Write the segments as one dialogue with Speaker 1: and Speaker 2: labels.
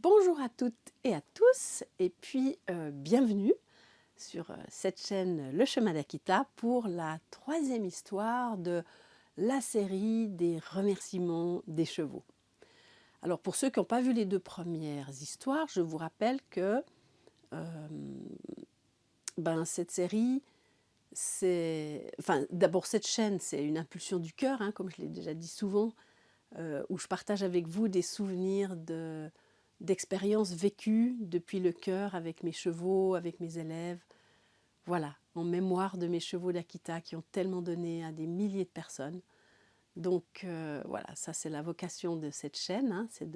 Speaker 1: Bonjour à toutes et à tous, et puis bienvenue sur cette chaîne Le Chemin d'Akita pour la troisième histoire de la série des remerciements des chevaux. Alors pour ceux qui n'ont pas vu les deux premières histoires, je vous rappelle que cette série, d'abord cette chaîne, c'est une impulsion du cœur, comme je l'ai déjà dit souvent, où je partage avec vous des souvenirs d'expériences vécues depuis le cœur avec mes chevaux, avec mes élèves. Voilà, en mémoire de mes chevaux d'Akita qui ont tellement donné à des milliers de personnes. Donc voilà, ça c'est la vocation de cette chaîne, c'est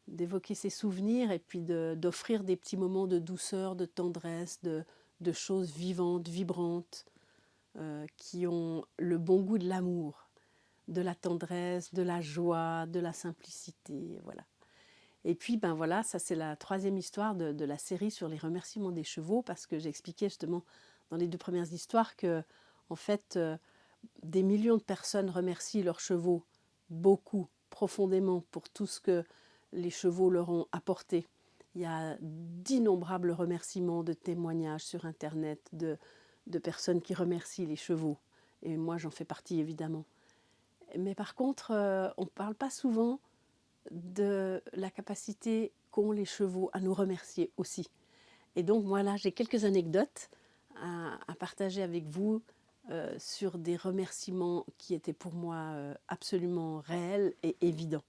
Speaker 1: d'évoquer ces souvenirs et puis d'offrir des petits moments de douceur, de tendresse, de choses vivantes, vibrantes, qui ont le bon goût de l'amour, de la tendresse, de la joie, de la simplicité, voilà. Et puis, voilà, ça c'est la troisième histoire de la série sur les remerciements des chevaux, parce que j'expliquais justement dans les deux premières histoires que, en fait, des millions de personnes remercient leurs chevaux beaucoup, profondément, pour tout ce que les chevaux leur ont apporté. Il y a d'innombrables remerciements, de témoignages sur Internet, de personnes qui remercient les chevaux. Et moi, j'en fais partie, évidemment. Mais par contre, on ne parle pas souvent de la capacité qu'ont les chevaux à nous remercier aussi. Et donc voilà, j'ai quelques anecdotes à partager avec vous sur des remerciements qui étaient pour moi absolument réels et évidents.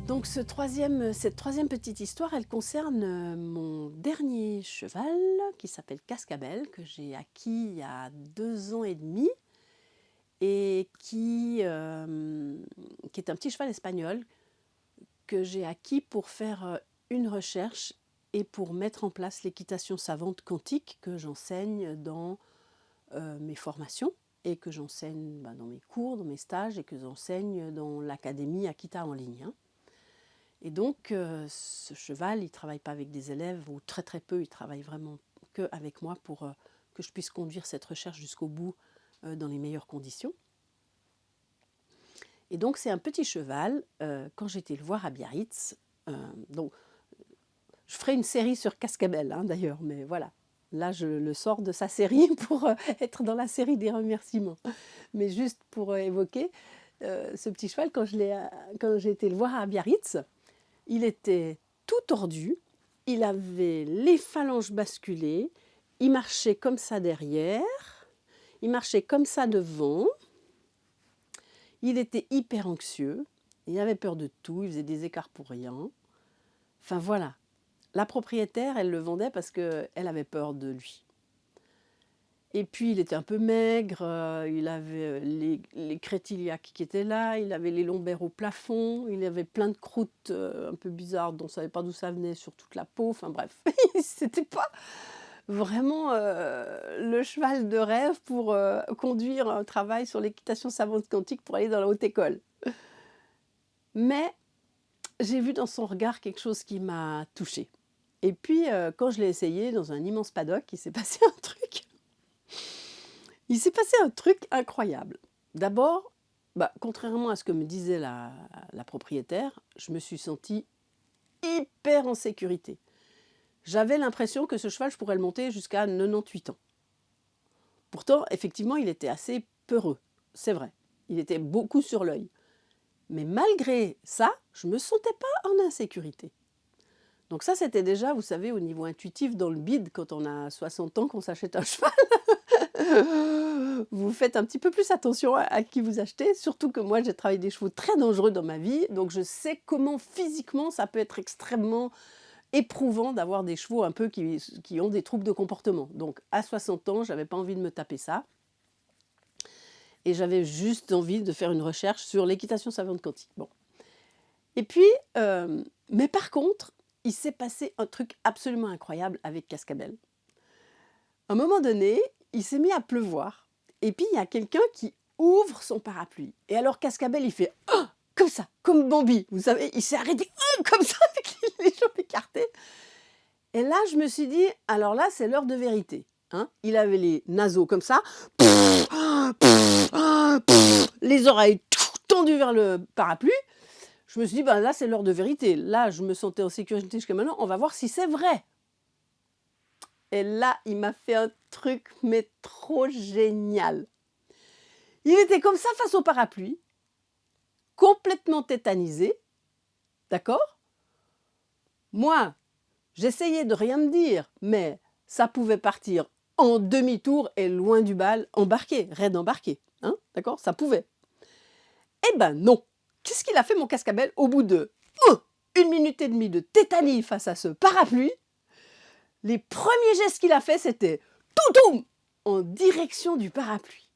Speaker 1: Donc cette troisième petite histoire, elle concerne mon dernier cheval qui s'appelle Cascabel, que j'ai acquis il y a 2 ans et demi et qui est un petit cheval espagnol que j'ai acquis pour faire une recherche et pour mettre en place l'équitation savante quantique que j'enseigne dans mes formations et que j'enseigne dans mes cours, dans mes stages et que j'enseigne dans l'académie Akita en ligne. Et donc, ce cheval, il ne travaille pas avec des élèves, ou très très peu, il travaille vraiment qu'avec moi pour que je puisse conduire cette recherche jusqu'au bout dans les meilleures conditions. Et donc, c'est un petit cheval, quand j'étais le voir à Biarritz, donc je ferai une série sur Cascabel d'ailleurs, mais voilà. Là, je le sors de sa série pour être dans la série des remerciements. Mais juste pour évoquer, ce petit cheval, quand j'ai été le voir à Biarritz, il était tout tordu, il avait les phalanges basculées, il marchait comme ça derrière, il marchait comme ça devant, il était hyper anxieux, il avait peur de tout, il faisait des écarts pour rien. Enfin voilà, la propriétaire, elle le vendait parce qu'elle avait peur de lui. Et puis il était un peu maigre, il avait les crétiliaques qui étaient là, il avait les lombaires au plafond, il avait plein de croûtes un peu bizarres dont on ne savait pas d'où ça venait sur toute la peau, enfin bref, c'était pas vraiment le cheval de rêve pour conduire un travail sur l'équitation savante quantique pour aller dans la haute école. Mais j'ai vu dans son regard quelque chose qui m'a touchée. Et puis quand je l'ai essayé dans un immense paddock, il s'est passé un truc. Il s'est passé un truc incroyable. D'abord, contrairement à ce que me disait la propriétaire, je me suis sentie hyper en sécurité. J'avais l'impression que ce cheval, je pourrais le monter jusqu'à 98 ans. Pourtant, effectivement, il était assez peureux, c'est vrai. Il était beaucoup sur l'œil. Mais malgré ça, je ne me sentais pas en insécurité. Donc ça, c'était déjà, vous savez, au niveau intuitif, dans le bide, quand on a 60 ans, qu'on s'achète un cheval. Vous faites un petit peu plus attention à qui vous achetez, surtout que moi j'ai travaillé des chevaux très dangereux dans ma vie, donc je sais comment physiquement ça peut être extrêmement éprouvant d'avoir des chevaux un peu qui ont des troubles de comportement. Donc à 60 ans, j'avais pas envie de me taper ça. Et j'avais juste envie de faire une recherche sur l'équitation savante quantique. Bon. Et puis, mais par contre, il s'est passé un truc absolument incroyable avec Cascabel. À un moment donné, il s'est mis à pleuvoir. Et puis, il y a quelqu'un qui ouvre son parapluie. Et alors, Cascabel, il fait « Oh !» comme ça, comme Bambi. Vous savez, il s'est arrêté comme ça, avec les jambes écartées. Et là, je me suis dit, alors là, c'est l'heure de vérité. hein. Il avait les naseaux comme ça, les oreilles tendues vers le parapluie. Je me suis dit: «Ben, là, c'est l'heure de vérité. Là, je me sentais en sécurité jusqu'à maintenant, on va voir si c'est vrai». Et là, il m'a fait un truc, mais trop génial. Il était comme ça face au parapluie, complètement tétanisé, d'accord? Moi, j'essayais de rien me dire, mais ça pouvait partir en demi-tour et loin du bal, embarqué, raide embarqué, hein, d'accord? Ça pouvait. Eh ben non! Qu'est-ce qu'il a fait mon cascabel au bout de 1 minute et demie de tétanie face à ce parapluie? Les premiers gestes qu'il a fait, c'était toutoum en direction du parapluie.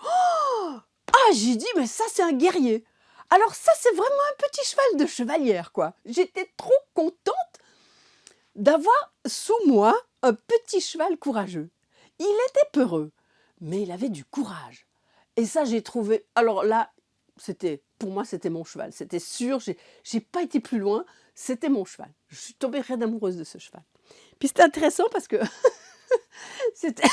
Speaker 1: Oh! Ah, j'ai dit, mais ça, c'est un guerrier. Alors ça, c'est vraiment un petit cheval de chevalière, quoi. J'étais trop contente d'avoir sous moi un petit cheval courageux. Il était peureux, mais il avait du courage. Et ça, j'ai trouvé... Alors là, pour moi, c'était mon cheval. C'était sûr, j'ai pas été plus loin. C'était mon cheval. Je suis tombée raide amoureuse de ce cheval. Puis c'était intéressant parce que c'était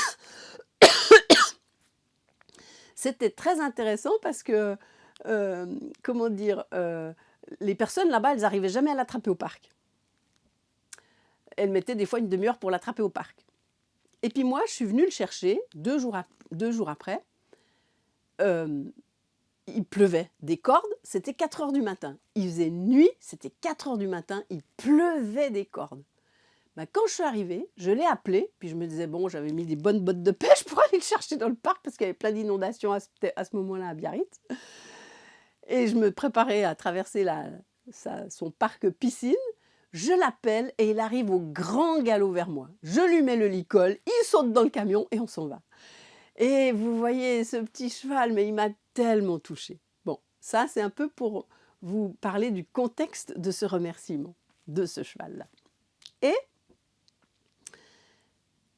Speaker 1: c'était très intéressant parce que, comment dire? Les personnes là-bas, elles n'arrivaient jamais à l'attraper au parc. Elles mettaient des fois une demi-heure pour l'attraper au parc. Et puis moi, je suis venue le chercher 2 jours après. Il pleuvait des cordes, c'était 4 heures du matin. Il faisait nuit, c'était 4 heures du matin, il pleuvait des cordes. Bah, quand je suis arrivée, je l'ai appelé, puis je me disais, bon, j'avais mis des bonnes bottes de pêche pour aller le chercher dans le parc, parce qu'il y avait plein d'inondations à ce moment-là à Biarritz. Et je me préparais à traverser son parc piscine. Je l'appelle et il arrive au grand galop vers moi. Je lui mets le licol, il saute dans le camion et on s'en va. Et vous voyez ce petit cheval, mais il m'a tellement touchée. Bon, ça c'est un peu pour vous parler du contexte de ce remerciement, de ce cheval-là. Et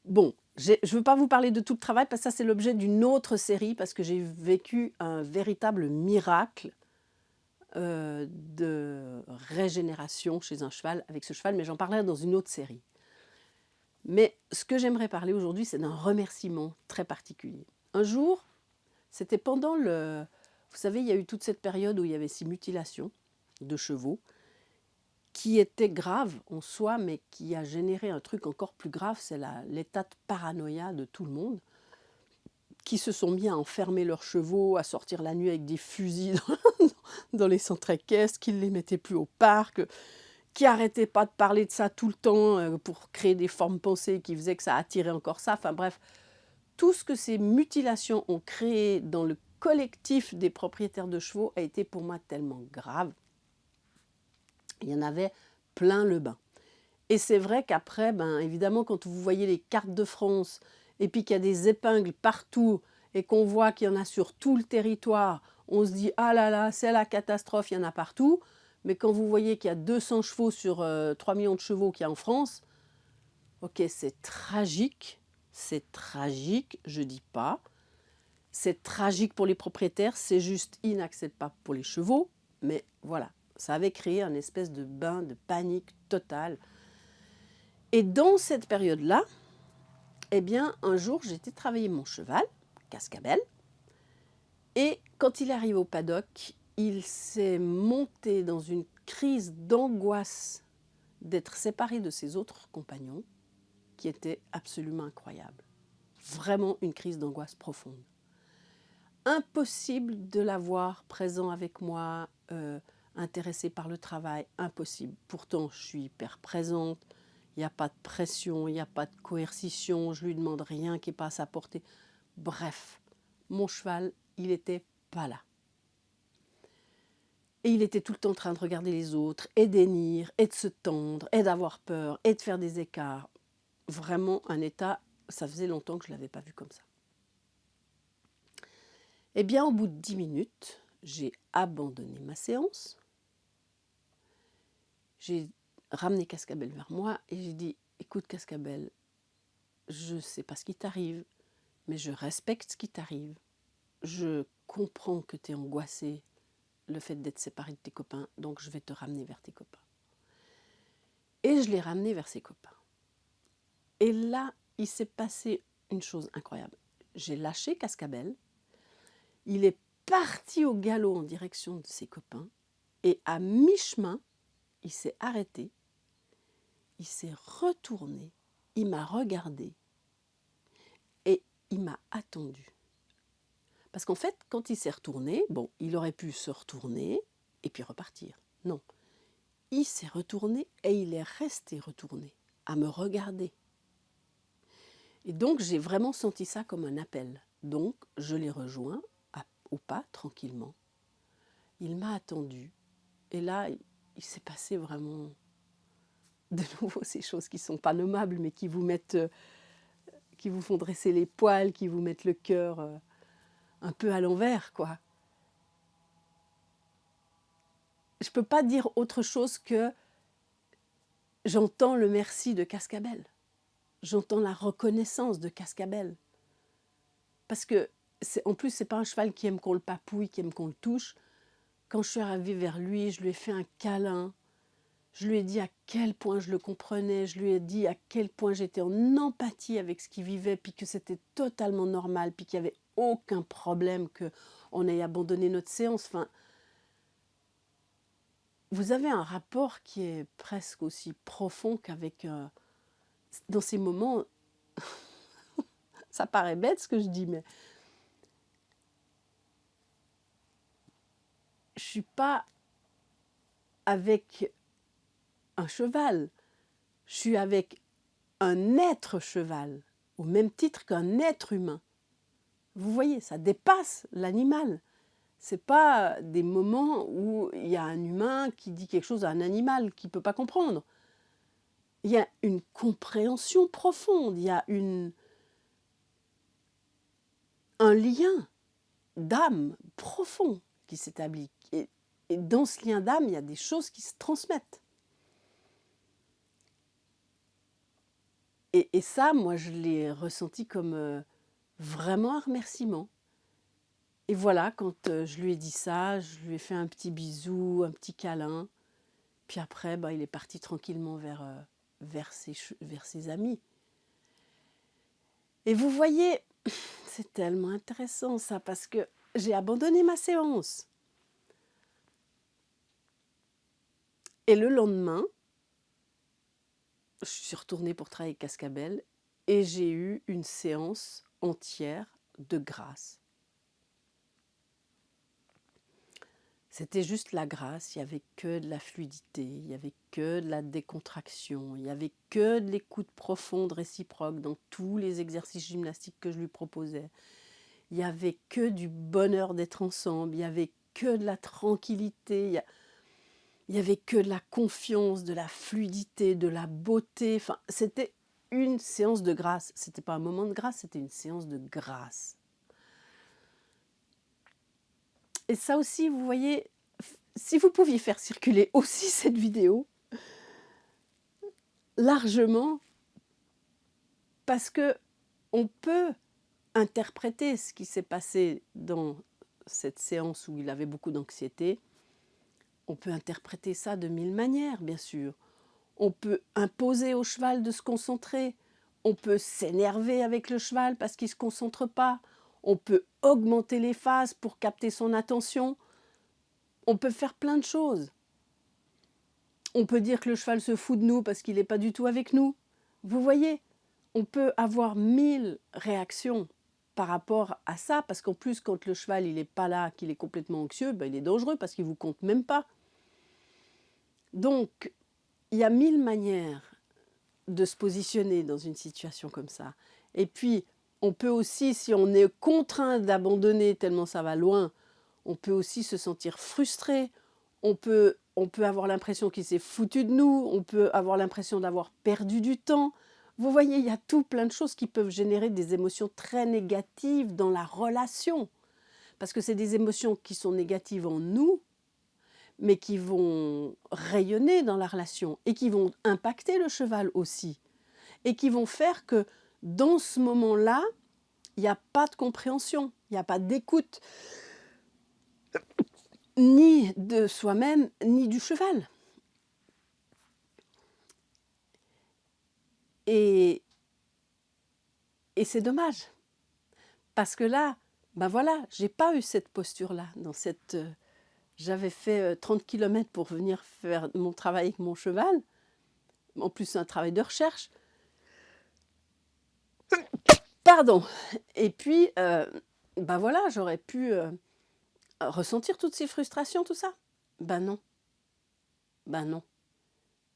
Speaker 1: bon, je ne veux pas vous parler de tout le travail parce que ça c'est l'objet d'une autre série parce que j'ai vécu un véritable miracle de régénération chez un cheval avec ce cheval, mais j'en parlerai dans une autre série. Mais ce que j'aimerais parler aujourd'hui, c'est d'un remerciement très particulier. Un jour, c'était pendant le... Vous savez, il y a eu toute cette période où il y avait ces mutilations de chevaux qui était grave en soi, mais qui a généré un truc encore plus grave, c'est l'état de paranoïa de tout le monde, qui se sont mis à enfermer leurs chevaux, à sortir la nuit avec des fusils dans les centres équestres, qui ne les mettaient plus au parc, qui n'arrêtaient pas de parler de ça tout le temps pour créer des formes pensées qui faisaient que ça attirait encore ça. Enfin bref, tout ce que ces mutilations ont créé dans le collectif des propriétaires de chevaux a été pour moi tellement grave. Il y en avait plein le bain. Et c'est vrai qu'après, évidemment, quand vous voyez les cartes de France et puis qu'il y a des épingles partout et qu'on voit qu'il y en a sur tout le territoire, on se dit « Ah là là, c'est la catastrophe, il y en a partout ». Mais quand vous voyez qu'il y a 200 chevaux sur 3 millions de chevaux qu'il y a en France, ok, c'est tragique, je dis pas. C'est tragique pour les propriétaires, c'est juste inacceptable pour les chevaux. Mais voilà, ça avait créé un espèce de bain de panique totale. Et dans cette période-là, eh bien, un jour, j'étais travailler mon cheval, Cascabel, et quand il arrive au paddock, il s'est monté dans une crise d'angoisse d'être séparé de ses autres compagnons, qui était absolument incroyable. Vraiment une crise d'angoisse profonde. Impossible de l'avoir présent avec moi, intéressé par le travail, impossible. Pourtant, je suis hyper présente. Il n'y a pas de pression, il n'y a pas de coercition, je lui demande rien qui n'est pas à sa portée. Bref, mon cheval, il n'était pas là. Et il était tout le temps en train de regarder les autres, et d'hennir, et de se tendre, et d'avoir peur, et de faire des écarts. Vraiment un état, ça faisait longtemps que je ne l'avais pas vu comme ça. Eh bien, au bout de 10 minutes, j'ai abandonné ma séance. J'ai ramené Cascabel vers moi et j'ai dit « Écoute Cascabel, je ne sais pas ce qui t'arrive, mais je respecte ce qui t'arrive. Je comprends que tu es angoissé, le fait d'être séparé de tes copains, donc je vais te ramener vers tes copains. » Et je l'ai ramené vers ses copains. Et là, il s'est passé une chose incroyable. J'ai lâché Cascabel, il est parti au galop en direction de ses copains, et à mi-chemin, il s'est arrêté, il s'est retourné, il m'a regardé et il m'a attendu. Parce qu'en fait, quand il s'est retourné, bon, il aurait pu se retourner et puis repartir. Non, il s'est retourné et il est resté retourné, à me regarder. Et donc, j'ai vraiment senti ça comme un appel. Donc, je l'ai rejoint au pas, tranquillement. Il m'a attendu. Et là, il s'est passé vraiment de nouveau ces choses qui ne sont pas nommables, mais qui vous mettent, qui vous font dresser les poils, qui vous mettent le cœur un peu à l'envers, quoi. Je ne peux pas dire autre chose que j'entends le merci de Cascabel. J'entends la reconnaissance de Cascabel. Parce que, en plus, ce n'est pas un cheval qui aime qu'on le papouille, qui aime qu'on le touche. Quand je suis arrivée vers lui, je lui ai fait un câlin. Je lui ai dit à quel point je le comprenais. Je lui ai dit à quel point j'étais en empathie avec ce qu'il vivait, puis que c'était totalement normal, puis qu'il n'y avait aucun problème qu'on ait abandonné notre séance. Enfin, vous avez un rapport qui est presque aussi profond qu'avec... dans ces moments, ça paraît bête ce que je dis, mais je ne suis pas avec un cheval, je suis avec un être cheval, au même titre qu'un être humain. Vous voyez, ça dépasse l'animal. Ce n'est pas des moments où il y a un humain qui dit quelque chose à un animal qui ne peut pas comprendre. Il y a une compréhension profonde, il y a un lien d'âme profond qui s'établit. Et dans ce lien d'âme, il y a des choses qui se transmettent. Et ça, moi, je l'ai ressenti comme vraiment un remerciement. Et voilà, quand je lui ai dit ça, je lui ai fait un petit bisou, un petit câlin. Puis après, il est parti tranquillement vers ses amis. Et vous voyez, c'est tellement intéressant ça, parce que j'ai abandonné ma séance. Et le lendemain, je suis retournée pour travailler avec Cascabel et j'ai eu une séance entière de grâce. C'était juste la grâce, il n'y avait que de la fluidité, il n'y avait que de la décontraction, il n'y avait que de l'écoute profonde réciproque dans tous les exercices gymnastiques que je lui proposais. Il n'y avait que du bonheur d'être ensemble, il n'y avait que de la tranquillité, il n'y avait que de la confiance, de la fluidité, de la beauté. Enfin, c'était une séance de grâce. Ce n'était pas un moment de grâce, c'était une séance de grâce. Et ça aussi, vous voyez, si vous pouviez faire circuler aussi cette vidéo, largement, parce que on peut interpréter ce qui s'est passé dans cette séance où il avait beaucoup d'anxiété. On peut interpréter ça de mille manières, bien sûr. On peut imposer au cheval de se concentrer. On peut s'énerver avec le cheval parce qu'il ne se concentre pas. On peut augmenter les phases pour capter son attention. On peut faire plein de choses. On peut dire que le cheval se fout de nous parce qu'il n'est pas du tout avec nous. Vous voyez, on peut avoir 1000 réactions par rapport à ça, parce qu'en plus, quand le cheval il n'est pas là, qu'il est complètement anxieux, il est dangereux parce qu'il ne vous compte même pas. Donc, il y a 1000 manières de se positionner dans une situation comme ça. Et puis, on peut aussi, si on est contraint d'abandonner tellement ça va loin, on peut aussi se sentir frustré, on peut avoir l'impression qu'il s'est foutu de nous, on peut avoir l'impression d'avoir perdu du temps. Vous voyez, il y a tout plein de choses qui peuvent générer des émotions très négatives dans la relation. Parce que c'est des émotions qui sont négatives en nous, mais qui vont rayonner dans la relation et qui vont impacter le cheval aussi. Et qui vont faire que dans ce moment-là, il n'y a pas de compréhension, il n'y a pas d'écoute, ni de soi-même, ni du cheval. Et Et c'est dommage, parce que là, ben voilà, j'ai pas eu cette posture-là, j'avais fait 30 km pour venir faire mon travail avec mon cheval, en plus c'est un travail de recherche. Pardon. Et puis, ben voilà, j'aurais pu ressentir toutes ces frustrations, tout ça. Ben non, ben non.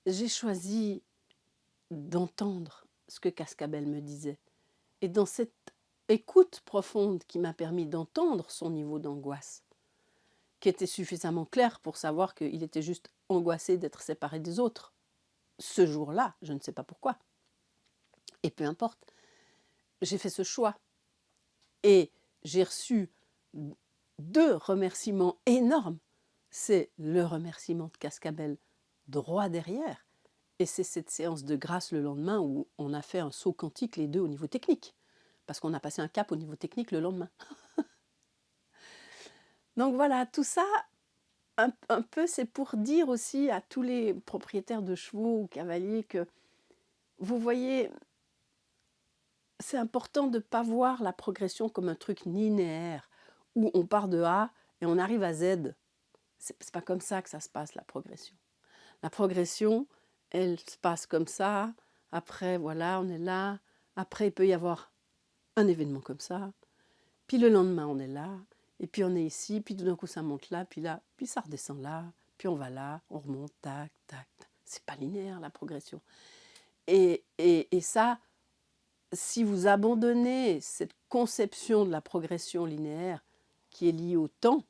Speaker 1: J'ai choisi d'entendre ce que Cascabel me disait. Et dans cette écoute profonde qui m'a permis d'entendre son niveau d'angoisse, qui était suffisamment clair pour savoir qu'il était juste angoissé d'être séparé des autres, ce jour-là, je ne sais pas pourquoi. Et peu importe, j'ai fait ce choix. Et j'ai reçu 2 remerciements énormes. C'est le remerciement de Cascabel droit derrière, et c'est cette séance de grâce le lendemain où on a fait un saut quantique les 2 au niveau technique, parce qu'on a passé un cap au niveau technique le lendemain. Donc voilà, tout ça, un peu, c'est pour dire aussi à tous les propriétaires de chevaux ou cavaliers que, vous voyez, c'est important de ne pas voir la progression comme un truc linéaire, où on part de A et on arrive à Z. C'est pas comme ça que ça se passe, la progression. La progression, elle se passe comme ça. Après, voilà, on est là. Après, il peut y avoir un événement comme ça. Puis le lendemain, on est là. Et puis on est ici. Puis tout d'un coup, ça monte là. Puis ça redescend là. Puis on va là. On remonte. Tac, tac, tac. C'est pas linéaire, la progression. Et ça, si vous abandonnez cette conception de la progression linéaire qui est liée au temps,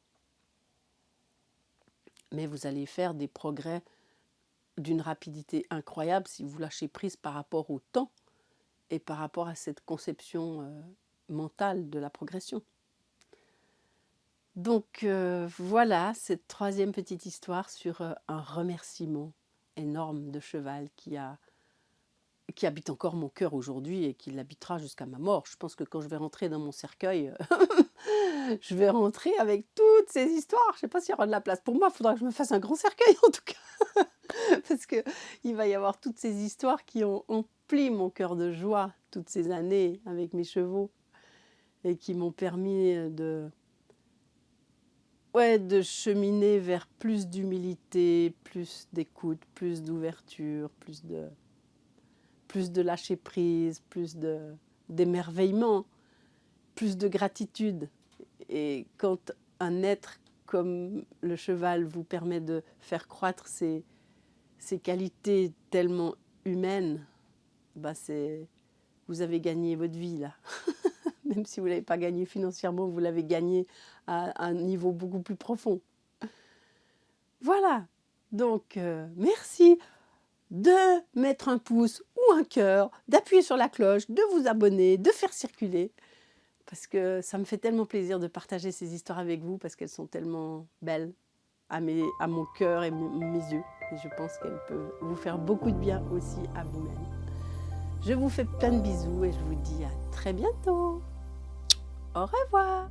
Speaker 1: mais vous allez faire des progrès d'une rapidité incroyable si vous lâchez prise par rapport au temps et par rapport à cette conception mentale de la progression. Donc voilà cette 3e petite histoire sur un remerciement énorme de cheval qui habite encore mon cœur aujourd'hui et qui l'habitera jusqu'à ma mort. Je pense que quand je vais rentrer dans mon cercueil, je vais rentrer avec toutes ces histoires. Je ne sais pas s'il y aura de la place pour moi, il faudra que je me fasse un grand cercueil en tout cas. Parce qu'il va y avoir toutes ces histoires qui ont empli mon cœur de joie toutes ces années avec mes chevaux et qui m'ont permis de cheminer vers plus d'humilité, plus d'écoute, plus d'ouverture, plus de lâcher prise, plus d'émerveillement, plus de gratitude. Et quand un être comme le cheval vous permet de faire croître ces qualités tellement humaines, bah vous avez gagné votre vie là. Même si vous ne l'avez pas gagné financièrement, vous l'avez gagné à un niveau beaucoup plus profond. Voilà, donc merci de mettre un pouce ou un cœur, d'appuyer sur la cloche, de vous abonner, de faire circuler, parce que ça me fait tellement plaisir de partager ces histoires avec vous, parce qu'elles sont tellement belles à mon cœur et mes yeux, et je pense qu'elles peuvent vous faire beaucoup de bien aussi à vous-même. Je vous fais plein de bisous et je vous dis à très bientôt. Au revoir.